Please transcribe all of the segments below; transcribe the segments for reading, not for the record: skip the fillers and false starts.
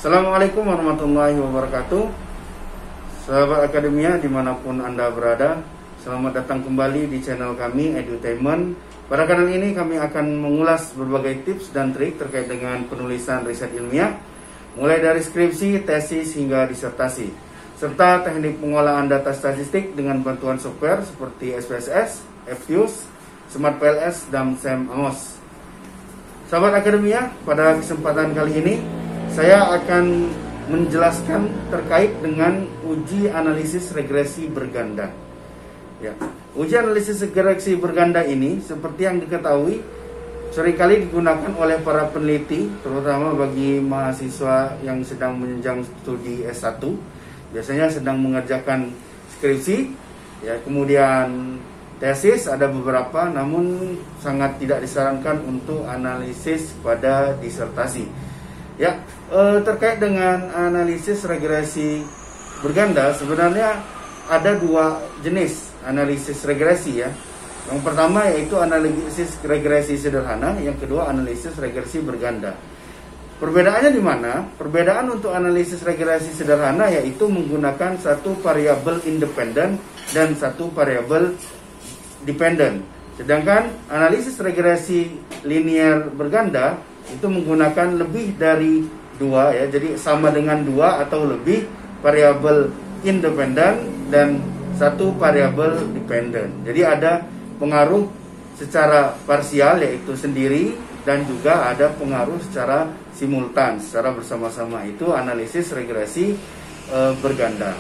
Assalamualaikum warahmatullahi wabarakatuh. Sahabat akademia dimanapun Anda berada, selamat datang kembali di channel kami Edutainment. Pada kanal ini kami akan mengulas berbagai tips dan trik terkait dengan penulisan riset ilmiah, mulai dari skripsi, tesis hingga disertasi, serta teknik pengolahan data statistik dengan bantuan software seperti SPSS, FViews, Smart PLS, dan Sam Amos. Sahabat akademia, pada kesempatan kali ini saya akan menjelaskan terkait dengan uji analisis regresi berganda. Ya, uji analisis regresi berganda ini seperti yang diketahui seringkali digunakan oleh para peneliti, terutama bagi mahasiswa yang sedang menjenjang studi S1, biasanya sedang mengerjakan skripsi, ya, kemudian tesis ada beberapa, namun sangat tidak disarankan untuk analisis pada disertasi. Ya, terkait dengan analisis regresi berganda, sebenarnya ada dua jenis analisis regresi, ya. Yang pertama yaitu analisis regresi sederhana, yang kedua analisis regresi berganda. Perbedaannya di mana? Perbedaan untuk analisis regresi sederhana yaitu menggunakan satu variabel independen dan satu variabel dependen. Sedangkan analisis regresi linear berganda itu menggunakan lebih dari dua, ya, jadi sama dengan dua atau lebih variabel independen dan satu variabel dependen. Jadi ada pengaruh secara parsial yaitu sendiri, dan juga ada pengaruh secara simultan, secara bersama-sama. Itu analisis regresi berganda.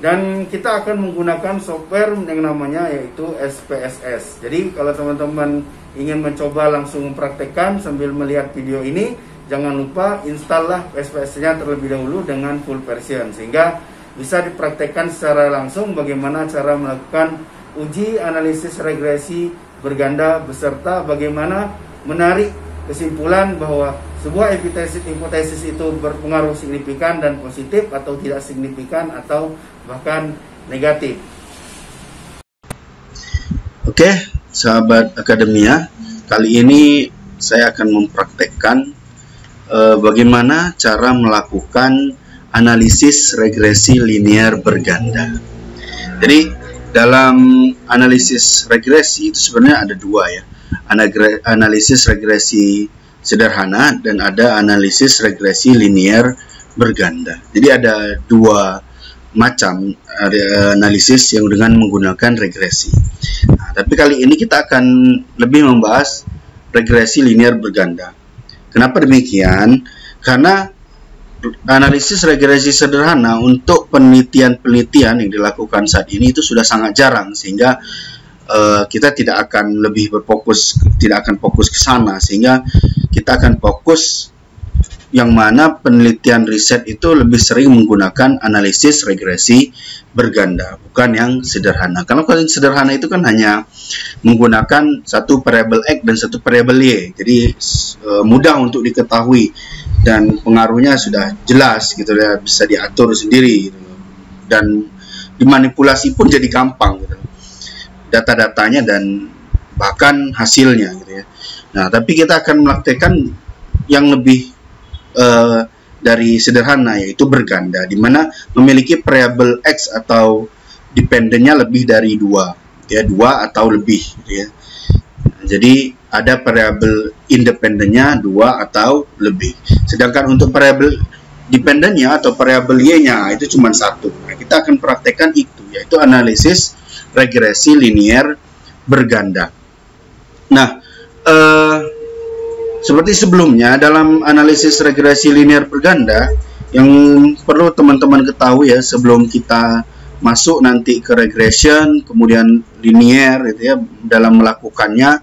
Dan kita akan menggunakan software yang namanya yaitu SPSS. Jadi kalau teman-teman ingin mencoba langsung mempraktekkan sambil melihat video ini, jangan lupa installah SPSS-nya terlebih dahulu dengan full version, sehingga bisa dipraktekkan secara langsung bagaimana cara melakukan uji analisis regresi berganda beserta bagaimana menarik kesimpulan bahwa sebuah hipotesis itu berpengaruh signifikan dan positif atau tidak signifikan atau bahkan negatif. Oke, sahabat akademia, kali ini saya akan mempraktekkan bagaimana cara melakukan analisis regresi linear berganda. Jadi dalam analisis regresi itu sebenarnya ada dua, ya, analisis regresi sederhana dan ada analisis regresi linear berganda. Jadi ada dua macam analisis yang dengan menggunakan regresi. Nah, tapi kali ini kita akan lebih membahas regresi linear berganda. Kenapa demikian? Karena analisis regresi sederhana untuk penelitian-penelitian yang dilakukan saat ini itu sudah sangat jarang, sehingga kita tidak akan fokus ke sana, sehingga kita akan fokus yang mana penelitian riset itu lebih sering menggunakan analisis regresi berganda, bukan yang sederhana. Kalau yang sederhana itu kan hanya menggunakan satu variabel X dan satu variabel Y, jadi mudah untuk diketahui dan pengaruhnya sudah jelas gitu ya, bisa diatur sendiri gitu. Dan dimanipulasi pun jadi gampang gitu, data-datanya dan bahkan hasilnya gitu ya. Nah, tapi kita akan melakukan yang lebih dari sederhana, yaitu berganda, di mana memiliki variabel X atau dependennya lebih dari dua, ya, dua atau lebih gitu ya. Jadi ada variabel independennya dua atau lebih, sedangkan untuk variabel dependennya atau variabel Y-nya itu cuma satu. Nah, kita akan praktekkan itu, yaitu analisis regresi linear berganda. Nah, seperti sebelumnya, dalam analisis regresi linear berganda, yang perlu teman-teman ketahui, ya, sebelum kita masuk nanti ke regression, kemudian linear gitu ya, dalam melakukannya,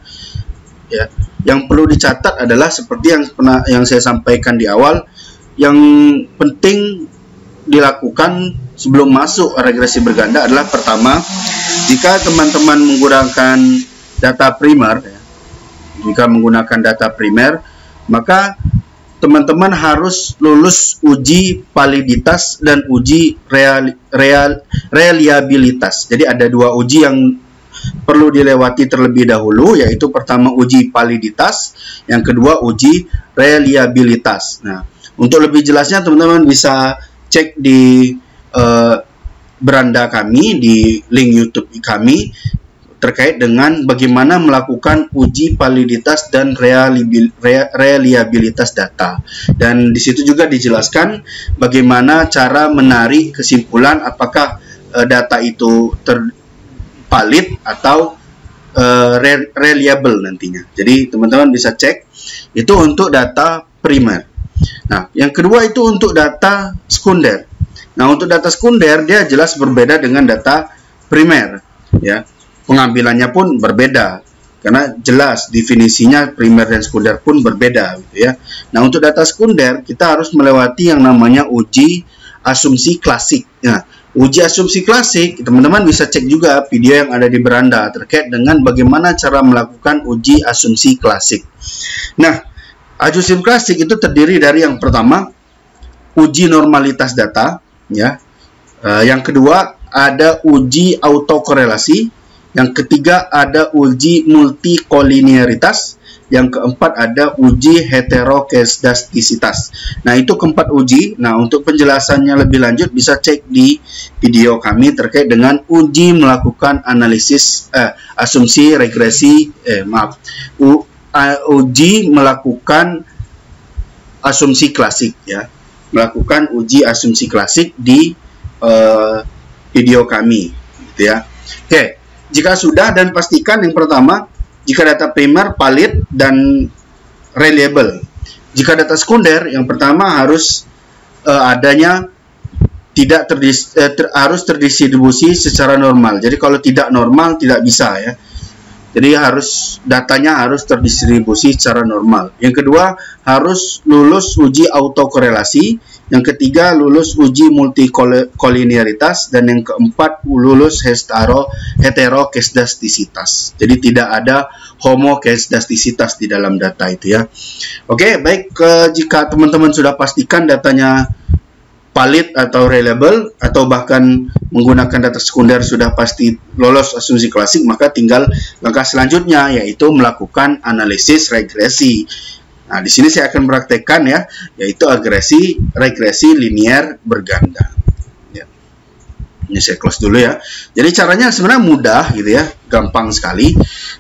ya, yang perlu dicatat adalah seperti yang saya sampaikan di awal, yang penting dilakukan sebelum masuk regresi berganda adalah pertama, jika teman-teman menggunakan data primer, ya, maka teman-teman harus lulus uji validitas dan uji reliabilitas. Jadi ada dua uji yang perlu dilewati terlebih dahulu, yaitu pertama uji validitas, yang kedua uji reliabilitas. Nah, Untuk lebih jelasnya teman-teman bisa cek di beranda kami, di link YouTube kami terkait dengan bagaimana melakukan uji validitas dan reliabilitas data. Dan di situ juga dijelaskan bagaimana cara menarik kesimpulan apakah data itu valid atau reliable nantinya. Jadi teman-teman bisa cek itu untuk data primer. Nah, yang kedua itu untuk data sekunder. Nah, untuk data sekunder dia jelas berbeda dengan data primer, ya. Pengambilannya pun berbeda karena jelas definisinya primer dan sekunder pun berbeda, gitu ya. Nah, untuk data sekunder kita harus melewati yang namanya uji asumsi klasik. Nah, uji asumsi klasik teman-teman bisa cek juga video yang ada di beranda terkait dengan bagaimana cara melakukan uji asumsi klasik. Nah, asumsi klasik itu terdiri dari yang pertama uji normalitas data, ya. Yang kedua ada uji autokorelasi, yang ketiga ada uji multikolinearitas, yang keempat ada uji heterokedastisitas. Nah, itu keempat uji. Nah, untuk penjelasannya lebih lanjut bisa cek di video kami terkait dengan uji melakukan analisis asumsi regresi uji melakukan asumsi klasik, ya. Melakukan uji asumsi klasik di video kami, gitu ya. Oke, jika sudah dan pastikan yang pertama jika data primer valid dan reliable. Jika data sekunder yang pertama harus adanya tidak harus terdistribusi secara normal. Jadi kalau tidak normal tidak bisa, ya. Jadi datanya harus terdistribusi secara normal. Yang kedua, harus lulus uji autokorelasi. Yang ketiga, lulus uji multikolinearitas. Dan yang keempat, lulus heterokedastisitas. Jadi tidak ada homokedastisitas di dalam data itu, ya. Oke, baik. Jika teman-teman sudah pastikan datanya valid atau reliable atau bahkan menggunakan data sekunder sudah pasti lolos asumsi klasik, maka tinggal langkah selanjutnya yaitu melakukan analisis regresi. Nah, di sini saya akan praktekkan, ya, yaitu regresi linear berganda. Ya. Ini saya close dulu, ya. Jadi caranya sebenarnya mudah, gitu ya, gampang sekali.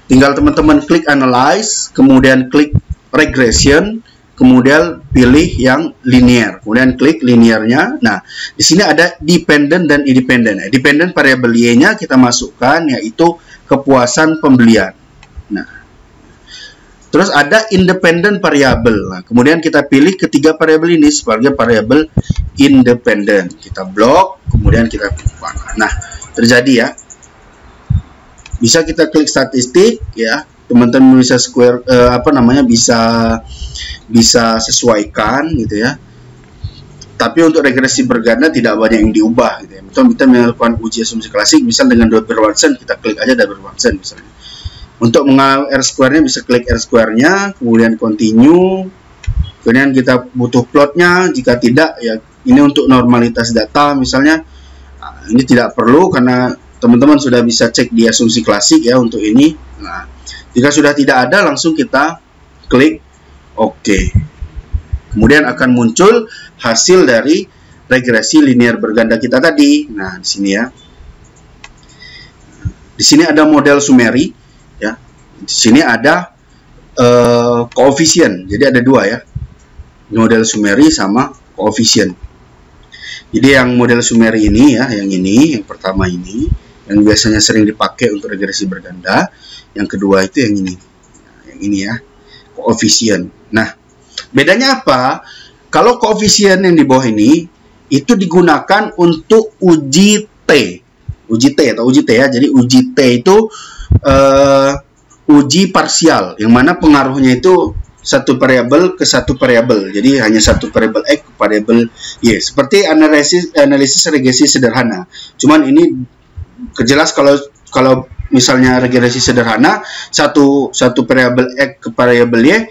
Tinggal teman-teman klik analyze, kemudian klik regression, kemudian pilih yang linear, kemudian klik linearnya. Nah, di sini ada dependent dan independent. Dependent variable Y-nya kita masukkan, yaitu kepuasan pembelian. Nah, terus ada independent variable. Nah, kemudian kita pilih ketiga variabel ini sebagai variabel independent. Kita blok, kemudian kita buka. Nah, terjadi, ya. Bisa kita klik statistik, ya. Teman-teman bisa bisa sesuaikan, gitu ya. Tapi untuk regresi berganda tidak banyak yang diubah, gitu ya. Kita melakukan uji asumsi klasik, misal dengan Dober-Watson, kita klik aja Dober-Watson misalnya. Untuk mengenal R-square-nya bisa klik R-square-nya, kemudian continue. Kemudian kita butuh plotnya, jika tidak, ya ini untuk normalitas data misalnya. Nah, ini tidak perlu karena teman-teman sudah bisa cek di asumsi klasik, ya, untuk ini. Nah, jika sudah tidak ada, langsung kita klik OK. Kemudian akan muncul hasil dari regresi linear berganda kita tadi. Nah, di sini, ya. Di sini ada model Sumeri, ya. Di sini ada koefisien. Jadi ada dua, ya. Model Sumeri sama koefisien. Jadi yang model Sumeri ini, ya, yang pertama ini, yang biasanya sering dipakai untuk regresi berganda. Yang kedua itu yang ini. Yang ini, ya, koefisien. Nah, bedanya apa? Kalau koefisien yang di bawah ini itu digunakan untuk uji T. Uji T, ya. Jadi uji T itu uji parsial, yang mana pengaruhnya itu satu variabel ke satu variabel. Jadi hanya satu variabel X ke variabel Y. Seperti analisis regresi sederhana. Cuman ini jelas kalau misalnya regresi sederhana satu variabel X ke variabel Y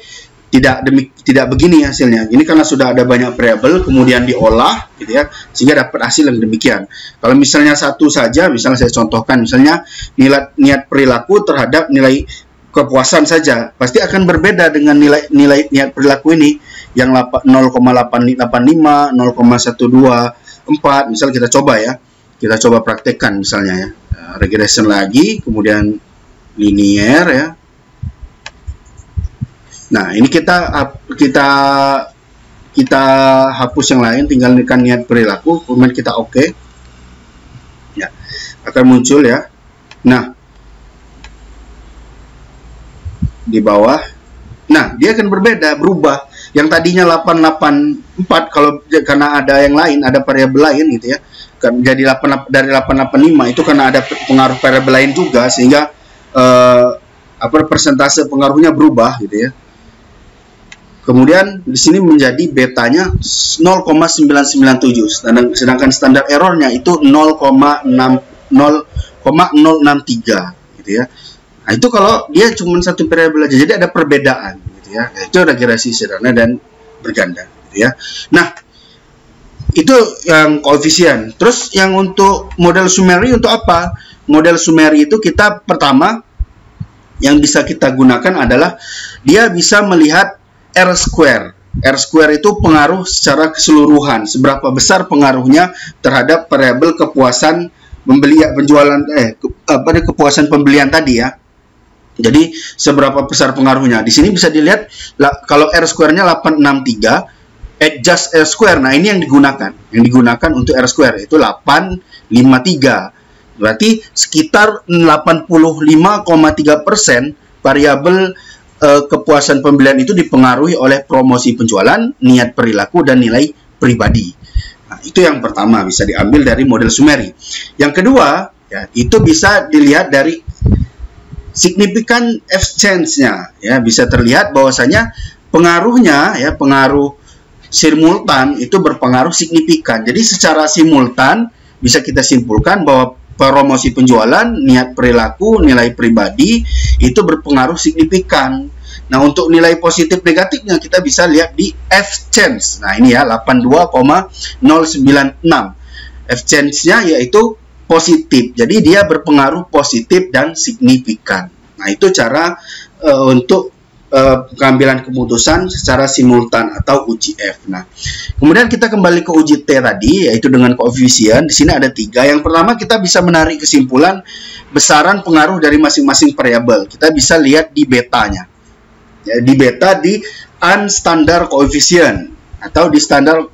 tidak begini hasilnya. Ini karena sudah ada banyak variabel kemudian diolah, gitu ya, sehingga dapat hasil yang demikian. Kalau misalnya satu saja, misalnya saya contohkan, misalnya niat perilaku terhadap nilai kepuasan saja, pasti akan berbeda dengan nilai niat perilaku ini yang 0,885, 0,124, misal kita coba ya. Kita coba praktekkan misalnya ya. Regression lagi, kemudian linear ya. Nah, ini kita hapus yang lain, tinggal tekan niat perilaku, kemudian kita oke. Ya, akan muncul ya. Nah, di bawah. Nah, dia akan berubah. Yang tadinya 884 kalau karena ada yang lain, ada variabel lain gitu ya. Jadi 88 dari 885 itu karena ada pengaruh variabel lain juga, sehingga persentase pengaruhnya berubah gitu ya. Kemudian di sini menjadi betanya 0,997, sedangkan standar errornya itu 0,063 gitu ya. Nah, itu kalau dia cuma satu variabel aja, jadi ada perbedaan gitu ya. Itu regresi sederhana dan berganda gitu ya. Nah, itu yang koefisien. Terus yang untuk model summary untuk apa? Model summary itu kita pertama yang bisa kita gunakan adalah dia bisa melihat R square. R square itu pengaruh secara keseluruhan, seberapa besar pengaruhnya terhadap variabel kepuasan kepuasan pembelian tadi ya. Jadi seberapa besar pengaruhnya. Di sini bisa dilihat kalau R square-nya 863, adjust R square. Nah, ini yang digunakan. Yang digunakan untuk R square itu 853. Berarti sekitar 85,3% variabel kepuasan pembelian itu dipengaruhi oleh promosi penjualan, niat perilaku, dan nilai pribadi. Nah, itu yang pertama bisa diambil dari model summary. Yang kedua, ya, itu bisa dilihat dari signifikan exchange-nya. Ya, bisa terlihat bahwasanya pengaruhnya, ya, pengaruh simultan itu berpengaruh signifikan. Jadi secara simultan bisa kita simpulkan bahwa promosi penjualan, niat perilaku, nilai pribadi itu berpengaruh signifikan. Nah, untuk nilai positif negatifnya kita bisa lihat di exchange. Nah, ini ya 82,096. Exchange-nya yaitu positif. Jadi dia berpengaruh positif dan signifikan. Nah, itu cara untuk pengambilan keputusan secara simultan atau uji F. Nah, kemudian kita kembali ke uji T tadi, yaitu dengan koefisien. Di sini ada 3. Yang pertama kita bisa menarik kesimpulan besaran pengaruh dari masing-masing variabel. Kita bisa lihat di betanya. Ya, di beta di unstandard coefficient atau di standar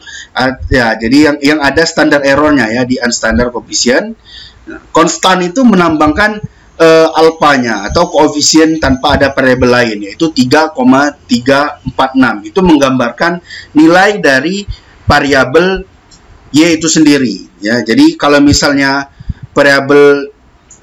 ya. Jadi yang ada standar errornya ya di unstandard coefficient. Nah, konstan itu menambahkan alfanya atau koefisien tanpa ada variabel lain, yaitu 3,346. Itu menggambarkan nilai dari variabel Y itu sendiri ya. Jadi kalau misalnya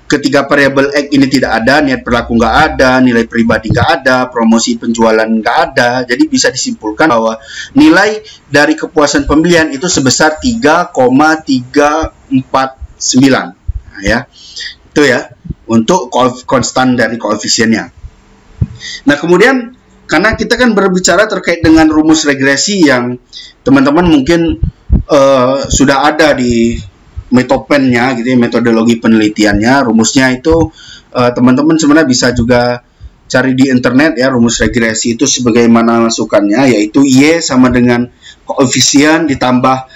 ketiga variabel X ini tidak ada, niat perilaku nggak ada, nilai pribadi nggak ada, promosi penjualan nggak ada, jadi bisa disimpulkan bahwa nilai dari kepuasan pembelian itu sebesar 3,349. Nah, ya, itu ya untuk konstan dari koefisiennya. Nah, kemudian karena kita kan berbicara terkait dengan rumus regresi yang teman-teman mungkin sudah ada di metopennya gitu ya, metodologi penelitiannya. Rumusnya itu teman-teman sebenarnya bisa juga cari di internet ya. Rumus regresi itu sebagaimana masukannya, yaitu Y sama dengan koefisien ditambah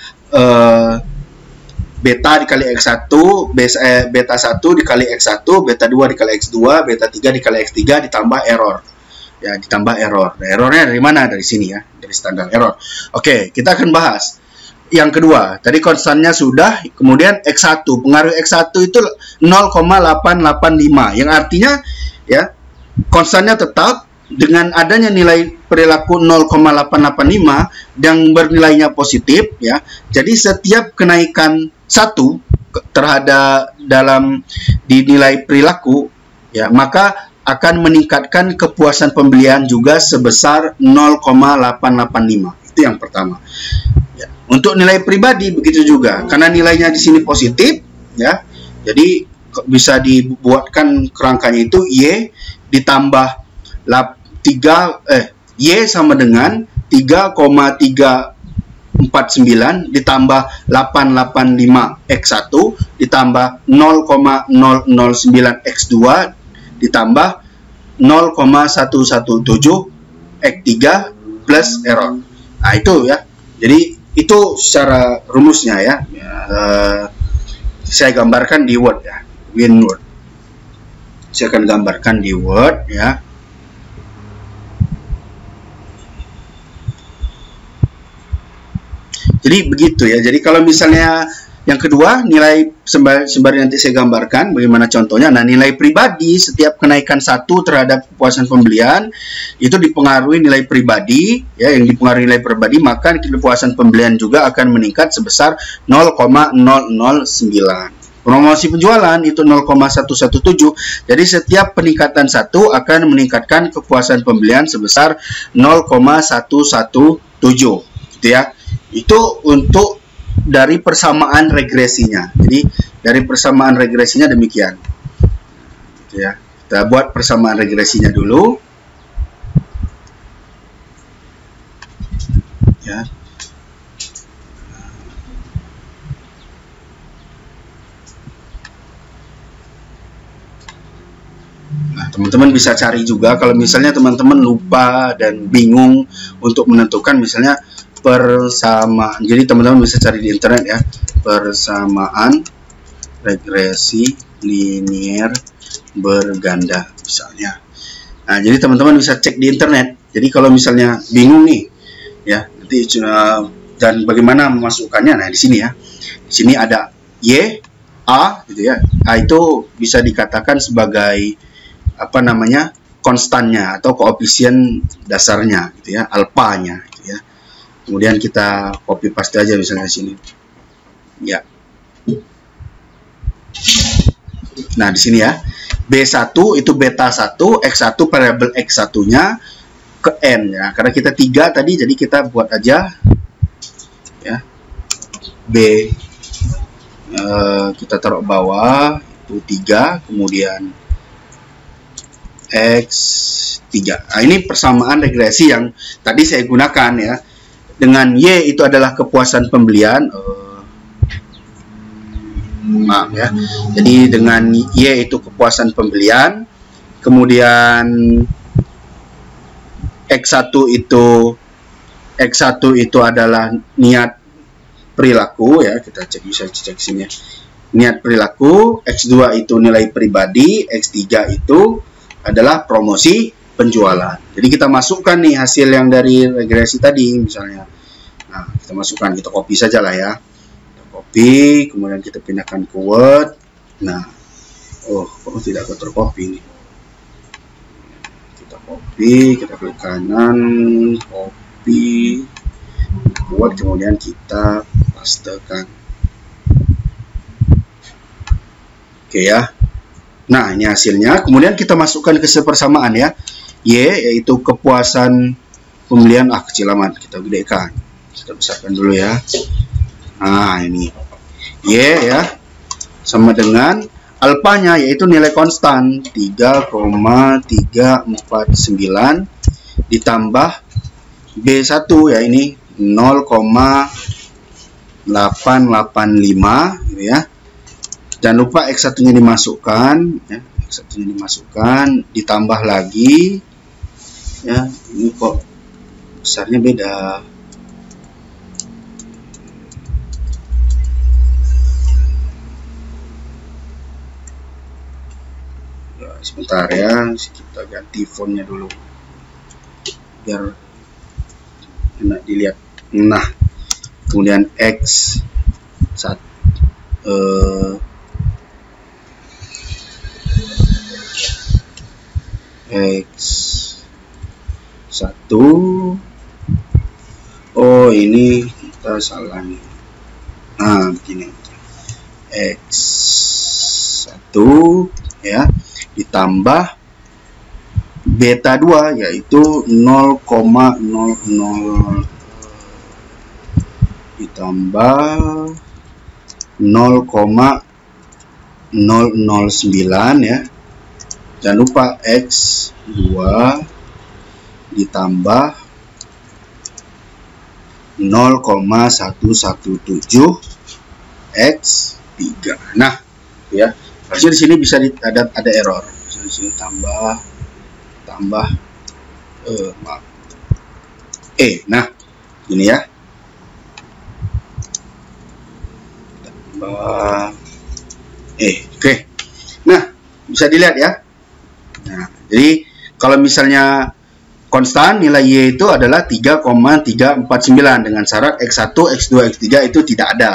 beta dikali X1, beta 1 dikali X1, beta 2 dikali X2, beta 3 dikali X3 ditambah error. Ya, ditambah error. Nah, errornya dari mana? Dari sini ya, dari standar error. Oke, kita akan bahas yang kedua. Tadi konstannya sudah, kemudian X1. Pengaruh X1 itu 0,885, yang artinya ya konstannya tetap dengan adanya nilai perilaku 0,885 yang bernilainya positif ya. Jadi setiap kenaikan 1 terhadap di nilai perilaku ya, maka akan meningkatkan kepuasan pembelian juga sebesar 0,885. Itu yang pertama. Ya. Untuk nilai pribadi begitu juga, karena nilainya di sini positif ya. Jadi bisa dibuatkan kerangkanya itu Y ditambah Y sama dengan 3,349 ditambah 885 X1 ditambah 0,009 X2 ditambah 0,117 X3 plus error. Nah, itu ya. Jadi itu secara rumusnya ya. Saya gambarkan di Word ya, WinWord. Saya akan gambarkan di Word ya. Jadi begitu ya. Jadi kalau misalnya yang kedua, nilai sembari nanti saya gambarkan bagaimana contohnya. Nah, nilai pribadi setiap kenaikan 1 terhadap kepuasan pembelian itu dipengaruhi nilai pribadi ya, yang dipengaruhi nilai pribadi, maka kepuasan pembelian juga akan meningkat sebesar 0,009. Promosi penjualan itu 0,117. Jadi setiap peningkatan 1 akan meningkatkan kepuasan pembelian sebesar 0,117 gitu ya. Itu untuk dari persamaan regresinya. Jadi dari persamaan regresinya demikian. Gitu ya. Kita buat persamaan regresinya dulu. Ya. Nah, teman-teman bisa cari juga kalau misalnya teman-teman lupa dan bingung untuk menentukan misalnya persamaan. Jadi teman-teman bisa cari di internet ya, persamaan regresi linier berganda misalnya. Nah, jadi teman-teman bisa cek di internet. Jadi kalau misalnya bingung nih ya, nanti dan bagaimana memasukkannya. Nah, di sini ya. Di sini ada Y, A gitu ya. A itu bisa dikatakan sebagai apa namanya? Konstannya atau koefisien dasarnya gitu ya, alfanya gitu ya. Kemudian kita copy paste aja misalnya di sini. Ya. Nah, di sini ya. B1 itu beta 1, X1 variabel X1-nya ke N ya. Karena kita 3 tadi, jadi kita buat aja ya. B kita taruh bawah itu 3, kemudian X3. Nah, ini persamaan regresi yang tadi saya gunakan ya. Dengan Y itu adalah kepuasan pembelian. Maaf ya. Jadi dengan Y itu kepuasan pembelian. Kemudian X1 itu adalah niat perilaku ya. Kita cek, bisa cek sini ya. Niat perilaku. X2 itu nilai pribadi. X3 itu adalah promosi penjualan. Jadi kita masukkan nih hasil yang dari regresi tadi misalnya. Nah, kita masukkan, kita copy saja lah ya. Kita copy, kemudian kita pindahkan ke Word. Nah, kok tidak tercopy nih. Kita copy, kita klik kanan, copy, Word, kemudian kita pastekan. Oke ya. Nah, ini hasilnya. Kemudian kita masukkan ke sepersamaan ya. Y yaitu kepuasan pembelian, kecil amat, kita gedekan, kita besarkan dulu ya. Nah, ini Y ya sama dengan alfanya yaitu nilai konstan 3,349 ditambah B1 ya, ini 0,885 gitu ya. Jangan lupa X1-nya dimasukkan ya. X1-nya dimasukkan, ditambah lagi ya. Ini kok besarnya beda. Ya, sebentar ya, kita ganti fontnya dulu biar enak dilihat. Nah, kemudian X1 oh ini kita salah nih. Nah, begini X1 ya ditambah beta 2 yaitu 0,00 ditambah 0,009 ya. Jangan lupa X2 ditambah 0,117 X3. Nah, ya. Harusnya di sini bisa ada error. Di sini tambah maaf. Nah, Ini ya. Bawah. Oke. Nah, bisa dilihat ya. Nah, jadi kalau misalnya konstan, nilai Y itu adalah 3,349 dengan syarat X1, X2, X3 itu tidak ada.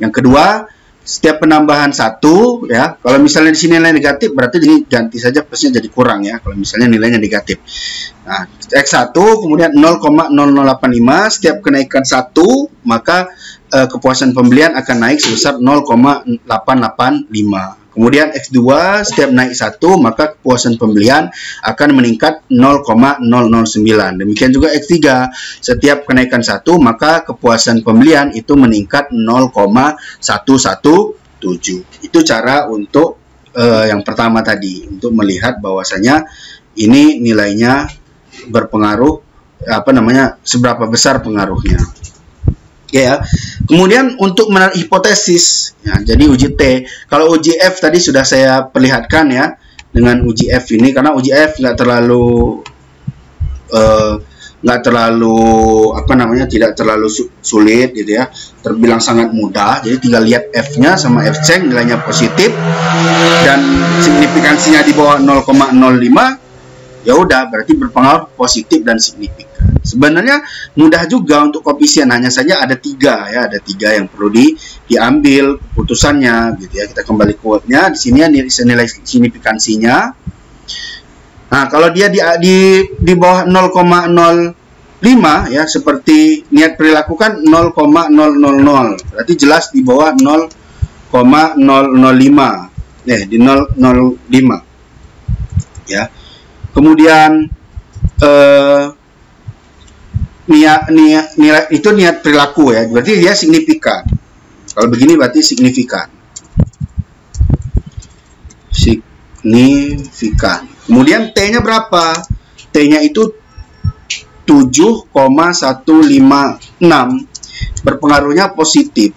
Yang kedua, setiap penambahan 1 ya, kalau misalnya di sini nilai negatif berarti ganti saja plusnya jadi kurang ya, kalau misalnya nilainya negatif. Nah, X1 kemudian 0,0085, setiap kenaikan 1 maka kepuasan pembelian akan naik sebesar 0,885. Kemudian X2 setiap naik 1 maka kepuasan pembelian akan meningkat 0,009. Demikian juga X3 setiap kenaikan 1 maka kepuasan pembelian itu meningkat 0,117. Itu cara untuk yang pertama tadi, untuk melihat bahwasanya ini nilainya berpengaruh seberapa besar pengaruhnya. Ya, kemudian untuk menarik hipotesis, ya, jadi uji T. Kalau uji F tadi sudah saya perlihatkan ya, dengan uji F ini, karena uji F nggak terlalu tidak terlalu sulit gitu ya, terbilang sangat mudah. Jadi tinggal lihat F-nya sama F-check, nilainya positif dan signifikansinya di bawah 0,05, ya udah berarti berpengaruh positif dan signifikan. Sebenarnya mudah juga untuk koefisien, hanya saja ada 3 ya, ada 3 yang perlu diambil keputusannya gitu ya. Kita kembali ke quote-nya, di sini nilai signifikansinya. Nah, kalau dia di bawah 0,05 ya, seperti niat perilaku kan 0,000, berarti jelas di bawah 0,005. Di 0,05 ya. Kemudian nilai itu niat perilaku ya, berarti dia signifikan. Kalau begini berarti signifikan. Kemudian T-nya berapa? T-nya itu 7,156, berpengaruhnya positif.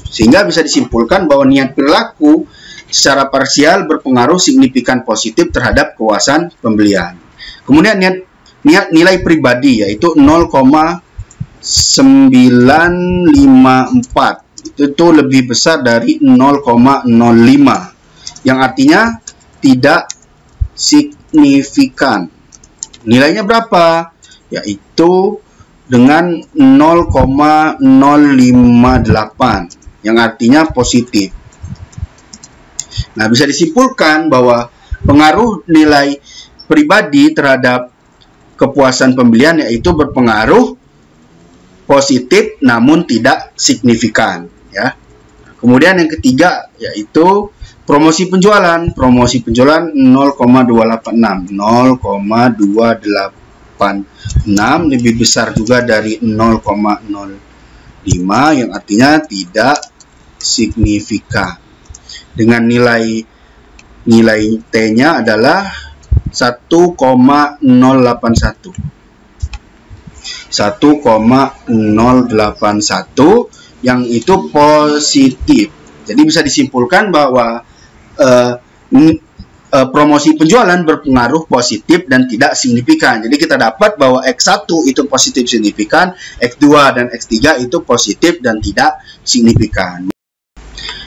Sehingga bisa disimpulkan bahwa niat perilaku secara parsial berpengaruh signifikan positif terhadap kepuasan pembelian. Kemudian nilai pribadi yaitu 0,954, itu lebih besar dari 0,05, yang artinya tidak signifikan. Nilainya berapa? Yaitu dengan 0,058, yang artinya positif. Nah, bisa disimpulkan bahwa pengaruh nilai pribadi terhadap kepuasan pembelian yaitu berpengaruh positif namun tidak signifikan ya. Kemudian yang ketiga yaitu promosi penjualan 0,286 lebih besar juga dari 0,05, yang artinya tidak signifikan. Dengan nilai T-nya adalah 1,081, yang itu positif. Jadi bisa disimpulkan bahwa promosi penjualan berpengaruh positif dan tidak signifikan. Jadi kita dapat bahwa X1 itu positif signifikan, X2 dan X3 itu positif dan tidak signifikan.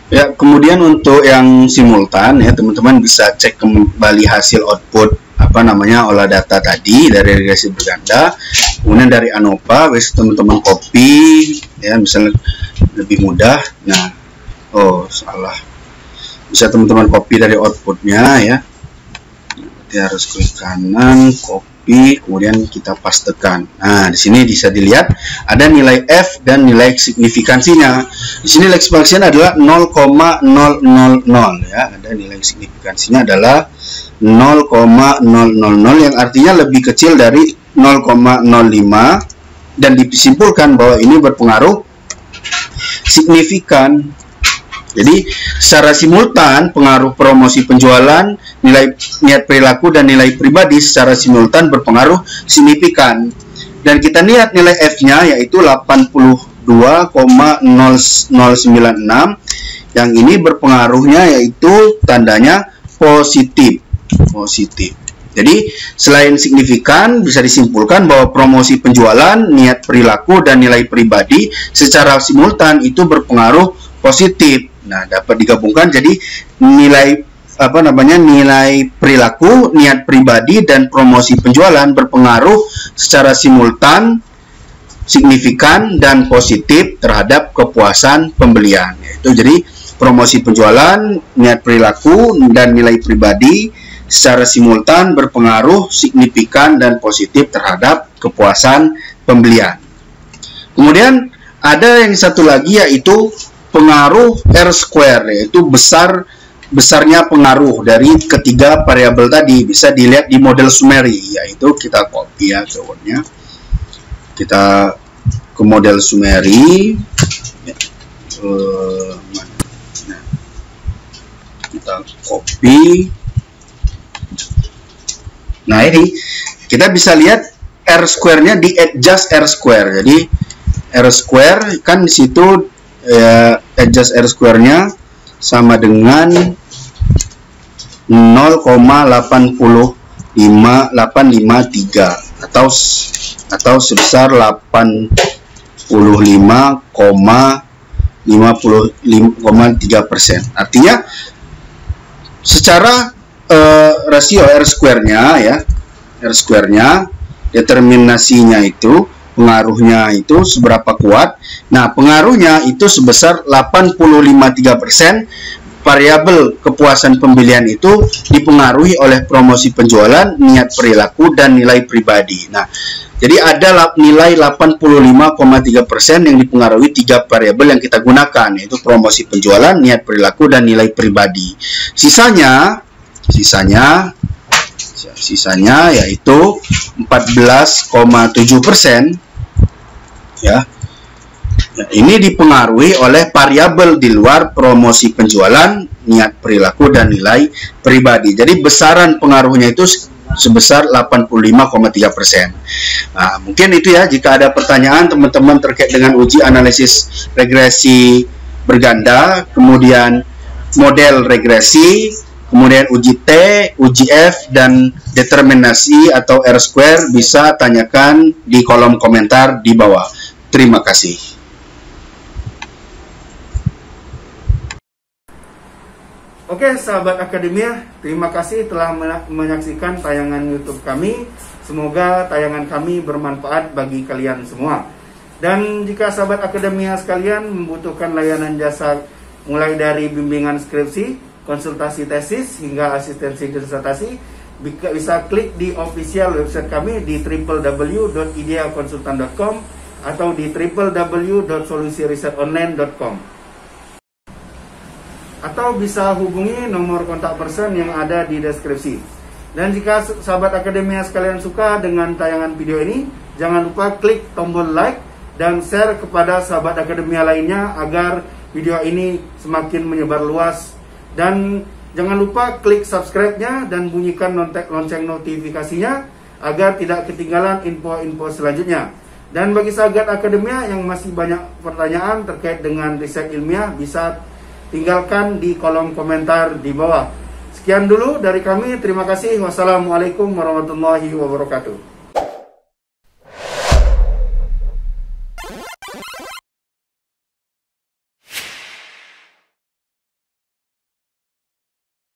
Ya, kemudian untuk yang simultan ya, teman-teman bisa cek kembali hasil output olah data tadi dari regresi berganda. Kemudian dari ANOVA teman-teman copy ya, misalnya lebih mudah. Nah, salah. Bisa teman-teman copy dari outputnya ya. Nanti harus klik kanan, copy, kemudian kita pastekan. Nah, di sini bisa dilihat ada nilai F dan nilai signifikansinya. Di sini nilai signifikansinya adalah 0,000 ya. Ada nilai signifikansinya adalah 0,000, yang artinya lebih kecil dari 0,05, dan disimpulkan bahwa ini berpengaruh signifikan. Jadi secara simultan pengaruh promosi penjualan, nilai niat perilaku dan nilai pribadi secara simultan berpengaruh signifikan. Dan kita lihat nilai F-nya yaitu 82,0096, yang ini berpengaruhnya yaitu tandanya positif. Jadi selain signifikan, bisa disimpulkan bahwa promosi penjualan, niat perilaku, dan nilai pribadi secara simultan itu berpengaruh positif. Nah, dapat digabungkan jadi nilai nilai perilaku, niat pribadi, dan promosi penjualan berpengaruh secara simultan, signifikan, dan positif terhadap kepuasan pembelian. Yaitu jadi promosi penjualan, niat perilaku, dan nilai pribadi secara simultan berpengaruh signifikan dan positif terhadap kepuasan pembelian. Kemudian ada yang satu lagi yaitu pengaruh R-square, yaitu besarnya pengaruh dari ketiga variabel tadi. Bisa dilihat di model summary, yaitu kita copy ya keywordnya. Kita ke model summary. Kita copy. Nah, ini kita bisa lihat R-square-nya di adjust R-square. Jadi R-square kan di situ adjust R-square-nya sama dengan 0,853 atau sebesar 85,3%. Artinya secara rasio R-square-nya ya, R-square-nya determinasinya itu, pengaruhnya itu seberapa kuat. Nah, pengaruhnya itu sebesar 85,3%. Variabel kepuasan pembelian itu dipengaruhi oleh promosi penjualan, niat perilaku, dan nilai pribadi. Nah, jadi ada nilai 85,3% yang dipengaruhi tiga variabel yang kita gunakan, yaitu promosi penjualan, niat perilaku, dan nilai pribadi. Sisanya yaitu 14,7% ya. Ini dipengaruhi oleh variabel di luar promosi penjualan, niat perilaku, dan nilai pribadi. Jadi besaran pengaruhnya itu sebesar 85,3%. Nah, mungkin itu ya, jika ada pertanyaan teman-teman terkait dengan uji analisis regresi berganda, kemudian model regresi, kemudian uji T, uji F, dan determinasi atau R-square, bisa tanyakan di kolom komentar di bawah. Terima kasih. Oke, sahabat akademia, terima kasih telah menyaksikan tayangan YouTube kami. Semoga tayangan kami bermanfaat bagi kalian semua. Dan jika sahabat akademia sekalian membutuhkan layanan jasa mulai dari bimbingan skripsi, konsultasi tesis, hingga asistensi disertasi, bisa klik di official website kami di www.ideakonsultan.com atau di www.solusiresearchonline.com, atau bisa hubungi nomor kontak person yang ada di deskripsi. Dan jika sahabat akademia sekalian suka dengan tayangan video ini, jangan lupa klik tombol like dan share kepada sahabat akademia lainnya agar video ini semakin menyebar luas. Dan jangan lupa klik subscribe-nya dan bunyikan lonceng notifikasinya agar tidak ketinggalan info-info selanjutnya. Dan bagi sahabat akademia yang masih banyak pertanyaan terkait dengan riset ilmiah, bisa tinggalkan di kolom komentar di bawah. Sekian dulu dari kami, terima kasih. Wassalamualaikum warahmatullahi wabarakatuh.